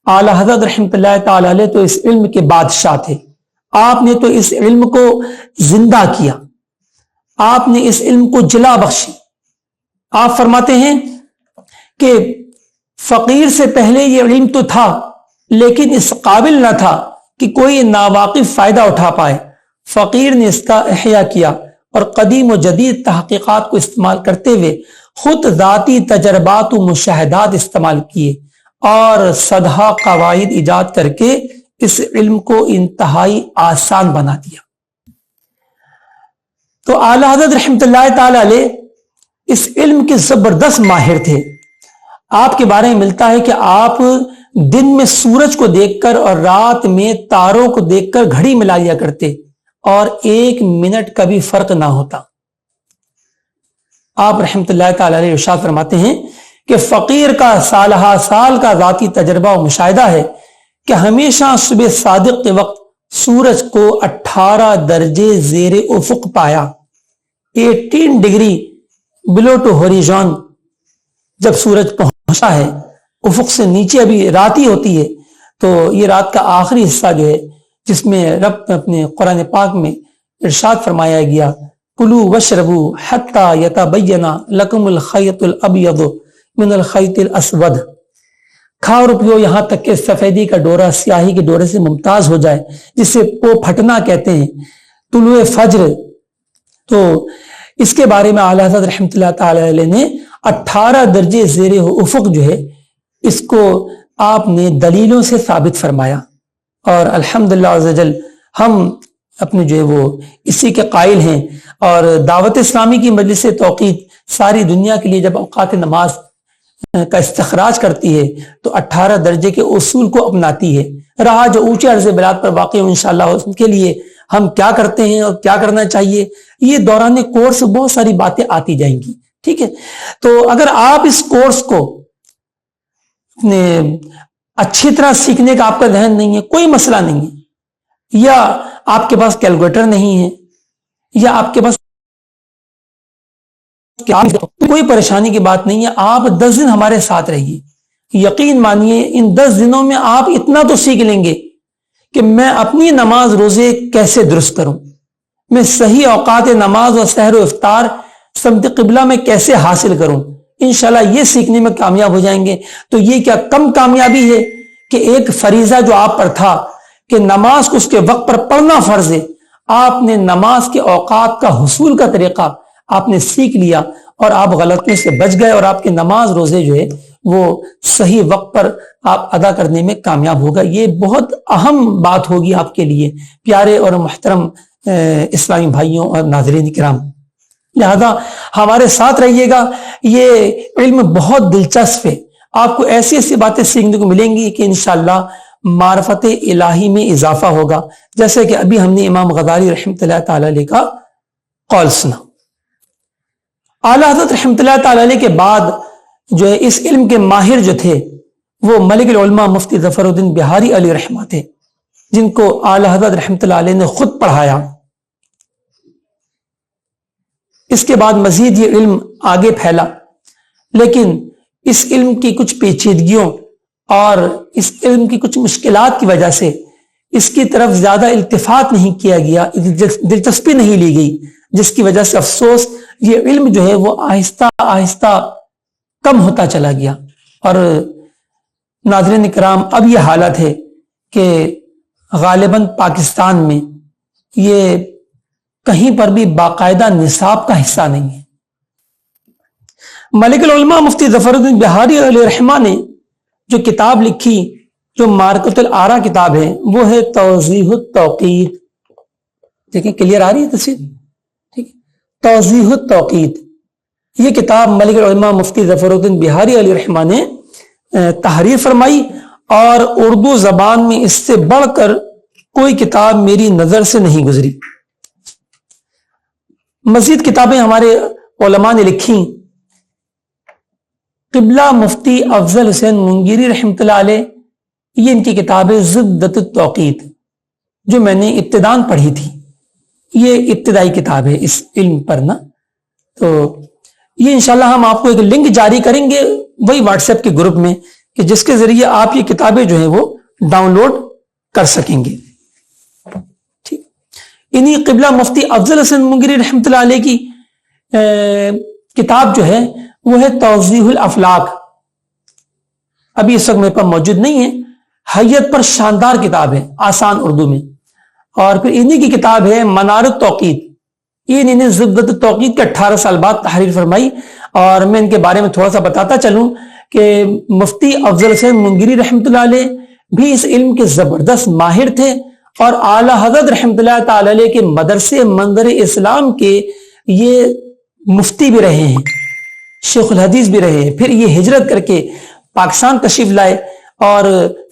اعلی حضرت رحمۃ اللہ تعالی علیہ تو اس علم کے بادشاہ تھے. آپ نے تو اس علم کو زندہ کیا, آپ نے اس علم کو جلا بخشی. آپ فرماتے ہیں کہ فقیر سے پہلے یہ علم تو تھا لیکن اس قابل نہ تھا کہ کوئی ناواقف فائدہ اٹھا پائے. فقیر نے اس کا احیاء کیا اور قدیم و جدید تحقیقات کو استعمال کرتے ہوئے خود ذاتی تجربات و مشاہدات استعمال کیے اور صدہا قواعد ایجاد کر کے اس علم کو انتہائی آسان بنا دیا. تو اعلی حضرت رحمۃ اللہ تعالی علیہ اس علم کے زبردست ماہر تھے. آپ کے بارے میں ملتا ہے کہ آپ دن میں سورج کو دیکھ کر اور رات میں تاروں کو دیکھ کر گھڑی ملا لیا کرتے اور 1 منٹ کا بھی فرق نہ ہوتا. آپ رحمۃ اللہ تعالی علیہ ارشاد فرماتے ہیں کہ فقیر کا سالہ سال کا ذاتی تجربہ و مشاہدہ ہے کہ ہمیشہ صبح صادق کے وقت سورج کو 18 درجے زیر افق پایا. 18 ڈگری بلو ٹو ہوریزون جب سورج پہنچا ہے, افق سے نیچے ابھی رات ہی ہوتی ہے, تو یہ رات کا آخری حصہ جو ہے جس میں رب اپنے قرآن پاک میں ارشاد فرمایا گیا کلوا واشربوا حتی یتبین لکم الخیط الابیض من الخیط الاسود, کھاؤ اور پیو یہاں تک کہ سفیدی کا ڈورا سیاہی کے ڈورے سے ممتاز ہو جائے, جسے پو پھٹنا کہتے ہیں, طلوع فجر. تو اس کے بارے میں اعلی حضرت رحمۃ اللہ تعالی علیہ نے 18 درجے زیر افق جو ہے اس کو آپ نے دلیلوں سے ثابت فرمایا. اور الحمدللہ عز وجل ہم اپنے جو ہے وہ اسی کے قائل ہیں. اور دعوت اسلامی کی مجلس توقید ساری دنیا کے لیے جب اوقات نماز کا استخراج کرتی ہے تو 18 درجے کے اصول کو اپناتی ہے. رہا جو اونچے عرض بلاد پر واقع ہوں انشاءاللہ ان کے لیے ہم کیا کرتے ہیں اور کیا کرنا چاہیے, یہ دوران کورس بہت ساری باتیں آتی جائیں گی. ٹھیک ہے, تو اگر آپ اس کورس کو اچھی طرح سیکھنے کا آپ کا ذہن نہیں ہے, کوئی مسئلہ نہیں ہے, یا آپ کے پاس کیلکولیٹر نہیں ہے, یا آپ کے پاس کوئی پریشانی کی بات نہیں ہے, آپ 10 دن ہمارے ساتھ رہیے. یقین مانیے ان 10 دنوں میں آپ اتنا تو سیکھ لیں گے کہ میں اپنی نماز روزے کیسے درست کروں, میں صحیح اوقات نماز اور سحر و افطار سمت قبلہ میں کیسے حاصل کروں. انشاءاللہ یہ سیکھنے میں کامیاب ہو جائیں گے. تو یہ کیا کم کامیابی ہے کہ ایک فریضہ جو آپ پر تھا کہ نماز کو اس کے وقت پر پڑھنا فرض ہے, آپ نے نماز کے اوقات کا حصول کا طریقہ آپ نے سیکھ لیا اور آپ غلطیوں سے بچ گئے اور آپ کے نماز روزے جو ہے وہ صحیح وقت پر آپ ادا کرنے میں کامیاب ہوگا. یہ بہت اہم بات ہوگی آپ کے لیے پیارے اور محترم اسلامی بھائیوں اور ناظرین کرام. لہذا ہمارے ساتھ رہیے گا, یہ علم بہت دلچسپ ہے, آپ کو ایسی ایسی باتیں سیکھنے کو ملیں گی کہ انشاءاللہ معرفت الہی میں اضافہ ہوگا, جیسے کہ ابھی ہم نے امام غزالی رحمۃ اللہ تعالی علیہ کا قول سنا. اعلی حضرت رحمۃ اللہ تعالی علیہ کے بعد جو ہے اس علم کے ماہر جو تھے وہ ملک العلماء مفتی ظفر الدین بہاری علیہ رحمہ تھے, جن کو اعلی حضرت رحمۃ اللہ علیہ نے خود پڑھایا. اس کے بعد مزید یہ علم آگے پھیلا, لیکن اس علم کی کچھ پیچیدگیوں اور اس علم کی کچھ مشکلات کی وجہ سے اس کی طرف زیادہ التفات نہیں کیا گیا, دلچسپی نہیں لی گئی, جس کی وجہ سے افسوس یہ علم جو ہے وہ آہستہ آہستہ کم ہوتا چلا گیا. اور ناظرین کرام اب یہ حالت ہے کہ غالباً پاکستان میں یہ کہیں پر بھی باقاعدہ نصاب کا حصہ نہیں ہے. ملک العلماء مفتی ظفر الدین بہاری علیہ رحمہ نے جو کتاب لکھی, جو مارکت الآراء کتاب ہے, وہ ہے توضیح التوقید. دیکھیں کلیئر آ رہی ہے تصویر, ٹھیک ہے, توضیح التوقید. یہ کتاب ملک العلماء مفتی ظفر الدین بہاری علیہ رحمہ نے تحریر فرمائی, اور اردو زبان میں اس سے بڑھ کر کوئی کتاب میری نظر سے نہیں گزری. مزید کتابیں ہمارے علماء نے لکھی. قبلہ مفتی افضل حسین منگیری رحمۃ اللہ علیہ, یہ ان کی کتاب ہے زبدۃ التوقید, جو میں نے ابتداً پڑھی تھی. یہ ابتدائی کتاب ہے اس علم پر نا. تو یہ انشاءاللہ ہم آپ کو ایک لنک جاری کریں گے وہی واٹس ایپ کے گروپ میں کہ جس کے ذریعے آپ یہ کتابیں جو ہیں وہ ڈاؤن لوڈ کر سکیں گے. ٹھیک. انہی قبلہ مفتی افضل حسن منگری رحمۃ اللہ علیہ کی کتاب جو ہے وہ ہے توضیح الافلاک. ابھی اس وقت میرے پاس موجود نہیں ہے. حیت پر شاندار کتاب ہے آسان اردو میں. اور پھر انہی کی کتاب ہے منار التوقید. انہوں نے زبدۃ التوقید کے 18 سال بعد تحریر فرمائی. اور میں ان کے بارے میں تھوڑا سا بتاتا چلوں کہ مفتی افضل حسین منگری رحمۃ اللہ علیہ بھی اس علم کے زبردست ماہر تھے اور اعلیٰ حضرت رحمۃ اللہ تعالی علیہ کے مدرسے منظر اسلام کے یہ مفتی بھی رہے ہیں, شیخ الحدیث بھی رہے ہیں. پھر یہ ہجرت کر کے پاکستان تشریف لائے اور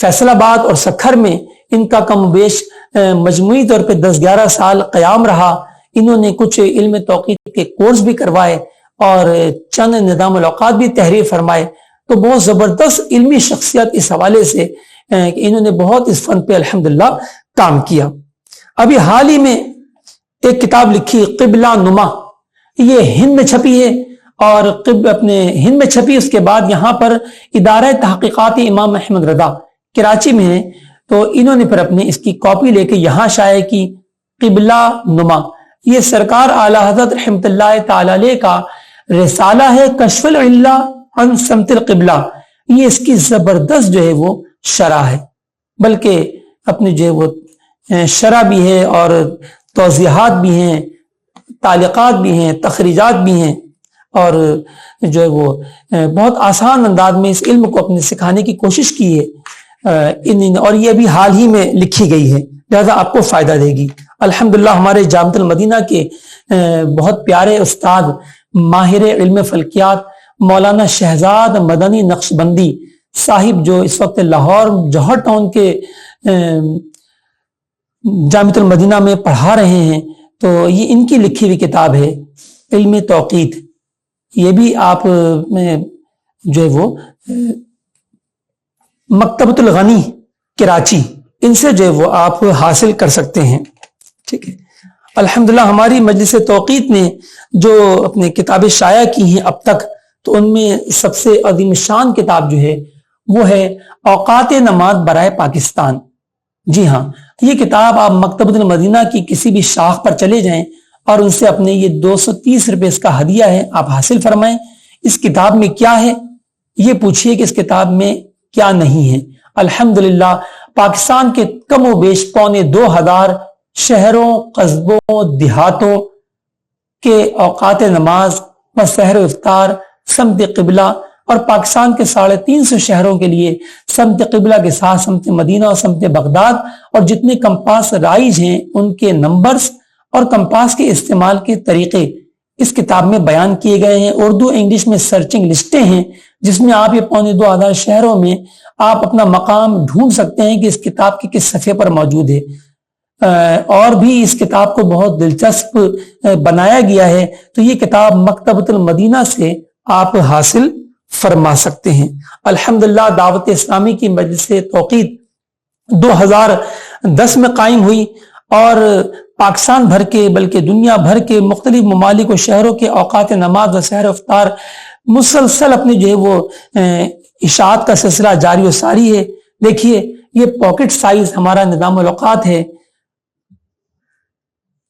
فیصل آباد اور سکھر میں ان کا کم و بیش مجموعی طور پہ 10-11 سال قیام رہا. انہوں نے کچھ علم توقید کے کورس بھی کروائے اور چند نظام الاوقات بھی تحریر فرمائے. تو بہت زبردست علمی شخصیت اس حوالے سے انہوں نے بہت اس فن پہ الحمدللہ کام کیا. ابھی حال ہی میں ایک کتاب لکھی قبلہ نما, یہ ہند میں چھپی ہے اور اپنے ہند میں چھپی. اس کے بعد یہاں پر ادارہ تحقیقات امام احمد رضا کراچی میں ہے, تو انہوں نے پھر اپنے اس کی کاپی لے کے یہاں شائع کی. قبلہ نما یہ سرکار اعلی حضرت رحمۃ اللہ تعالی علیہ کا رسالہ ہے کشف العلہ عن سمت القبلہ. یہ اس کی زبردست جو ہے وہ شرح ہے, بلکہ اپنے جو ہے وہ شرح بھی ہے اور توضیحات بھی ہیں, تعلیقات بھی ہیں, تخریجات بھی ہیں, اور جو ہے وہ بہت آسان انداز میں اس علم کو اپنے سکھانے کی کوشش کی ہے. اور یہ بھی حال ہی میں لکھی گئی ہے, لہذا آپ کو فائدہ دے گی. الحمدللہ ہمارے جامعۃ المدینہ کے بہت پیارے استاد ماہر علم فلکیات مولانا شہزاد مدنی نقشبندی صاحب جو اس وقت لاہور جوہر ٹاؤن کے جامعۃ المدینہ میں پڑھا رہے ہیں, تو یہ ان کی لکھی ہوئی کتاب ہے علم توقید. یہ بھی آپ میں جو ہے وہ مکتبۃ الغنی کراچی ان سے جو ہے وہ آپ حاصل کر سکتے ہیں. ٹھیک ہے. الحمدللہ ہماری مجلس توقید نے جو اپنے کتابیں شائع کی ہیں اب تک, تو ان میں سب سے عظیم شان کتاب جو ہے وہ ہے اوقات نماز برائے پاکستان. جی ہاں, یہ کتاب آپ مکتبۃ المدینہ کی کسی بھی شاخ پر چلے جائیں اور ان سے اپنے یہ 230 روپے اس کا ہدیہ ہے آپ حاصل فرمائیں. اس کتاب میں کیا ہے یہ پوچھئے کہ اس کتاب میں کیا نہیں ہے. الحمدللہ پاکستان کے کم و بیش 2,2500 شہروں, قصبوں, دیہاتوں کے اوقات نماز و سحر و افطار سمت قبلہ, اور پاکستان کے 350 شہروں کے لیے سمت قبلہ کے ساتھ سمت مدینہ اور سمت بغداد, اور جتنے کمپاس رائج ہیں ان کے نمبرز اور کمپاس کے استعمال کے طریقے اس کتاب میں بیان کیے گئے ہیں. اردو انگلش میں سرچنگ لسٹیں ہیں جس میں آپ یہ 2,2500 شہروں میں آپ اپنا مقام ڈھونڈ سکتے ہیں کہ اس کتاب کے کس صفحے پر موجود ہے. اور بھی اس کتاب کو بہت دلچسپ بنایا گیا ہے, تو یہ کتاب مکتبۃ المدینہ سے آپ حاصل فرما سکتے ہیں. الحمدللہ دعوت اسلامی کی مجلس توقید 2010 میں قائم ہوئی اور پاکستان بھر کے بلکہ دنیا بھر کے مختلف ممالک و شہروں کے اوقات نماز و سحر افطار مسلسل اپنے جو ہے وہ اشاعت کا سلسلہ جاری و ساری ہے. دیکھیے یہ پاکٹ سائز ہمارا نظام الاوقات ہے,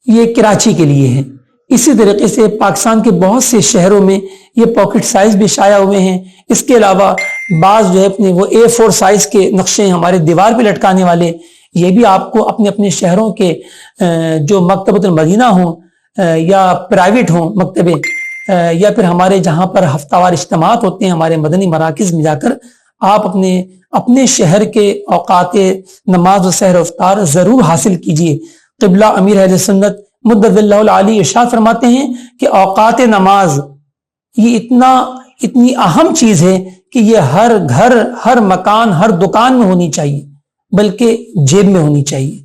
یہ کراچی کے لیے ہے. اسی طریقے سے پاکستان کے بہت سے شہروں میں یہ پاکٹ سائز بھی شائع ہوئے ہیں. اس کے علاوہ بعض جو ہے اپنے وہ A4 سائز کے نقشے ہمارے دیوار پہ لٹکانے والے, یہ بھی آپ کو اپنے اپنے شہروں کے جو مکتبۃ المدینہ ہوں یا پرائیویٹ ہوں مکتبے, یا پھر ہمارے جہاں پر ہفتہ وار اجتماعات ہوتے ہیں ہمارے مدنی مراکز میں جا کر آپ اپنے شہر کے اوقات نماز و سحر افطار ضرور حاصل کیجیے. قبلہ امیر اہل سنت مدد اللہ العالی ارشاد فرماتے ہیں کہ اوقات نماز یہ اتنی اہم چیز ہے کہ یہ ہر گھر, ہر مکان, ہر دکان میں ہونی چاہیے, بلکہ جیب میں ہونی چاہیے.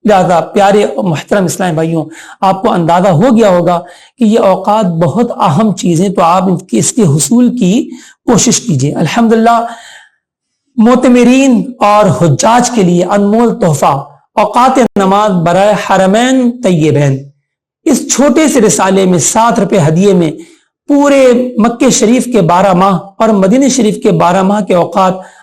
لہذا پیارے محترم اسلامی بھائیوں, آپ کو اندازہ ہو گیا ہوگا کہ یہ اوقات بہت اہم چیزیں, تو آپ اس کے حصول کی کوشش کیجیے. الحمدللہ معتمرین اور حجاج کے لیے انمول تحفہ اوقات نماز برائے حرمین طیبین, اس چھوٹے سے رسالے میں 7 روپے ہدیے میں پورے مکہ شریف کے 12 ماہ اور مدینہ شریف کے 12 ماہ کے اوقات